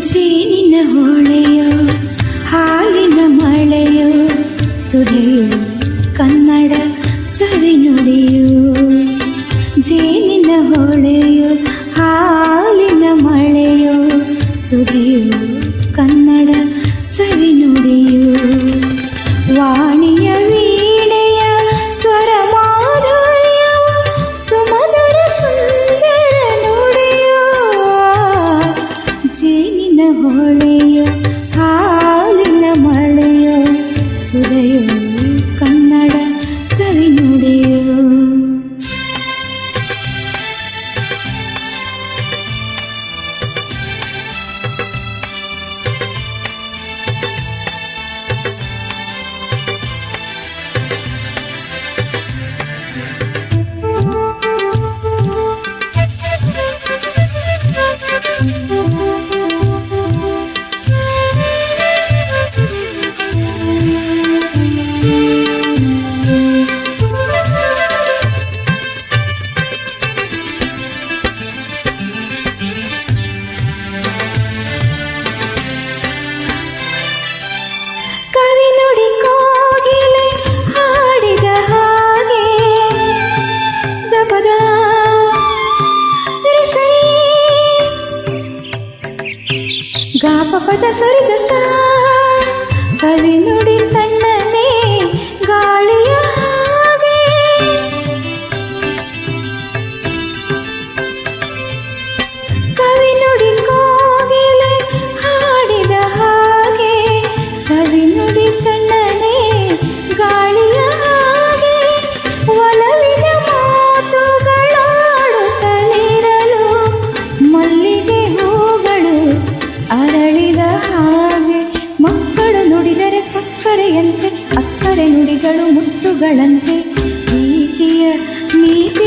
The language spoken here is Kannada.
ಜೇನಿನ ಹೊಳೆಯೋ ಹಾಲಿನ ಮಳೆಯೋ ಸುರಿಯೋ ಕನ್ನಡ ಸವಿನುಡಿಯೋ. ಜೇನಿನ ಹೊಳೆಯೋ ಹಾಲಿನ ಮಳೆಯೋ ಸುರಿಯೋ ಕನ್ನಡ ಸವಿನುಡಿಯೋ. ವಾಣಿಯ ವೀಣೆಯ ಸ್ವರ ಮಾಧುರ್ಯ ಸುಮಧುರ ಸುಂದರ ನುಡಿಯೋ. ಜೇನಿನ ಹೊಳೆಯೋ ಹಾಲಿನ ಮಳೆಯೋ ಸುರಿಯೋ ಕನ್ನಡ ಸವಿನುಡಿಯೋ. ಗಾಪಪದ ಸರಿದ ಸವಿ ನುಡಿ ತಣ್ಣನೆ ಗಾಳಿಯ ಹಾಗೆ. ಕವಿ ನುಡಿ ಕೋಗಿಲೆ ಹಾಡಿದ ಹಾಗೆ ಸವಿ ನುಡಿ ತಣ್ಣನೆ ಗಾಳಿಯ ಹಾಗೆ. ಒಲವಿನ ಮಾತುಗಳಾಡುತ್ತಲಿರಲು ಮಲ್ಲಿಗೆ ಹೂಗಳು ಅರಳಿದ ಹಾಗೆ. ಮಕ್ಕಳು ನುಡಿದರೆ ಸಕ್ಕರೆಯಂತೆ ಅಕ್ಕರೆ ನುಡಿಗಳು ಮುತ್ತುಗಳಂತೆ. ಪ್ರೀತಿಯ ನೀತಿ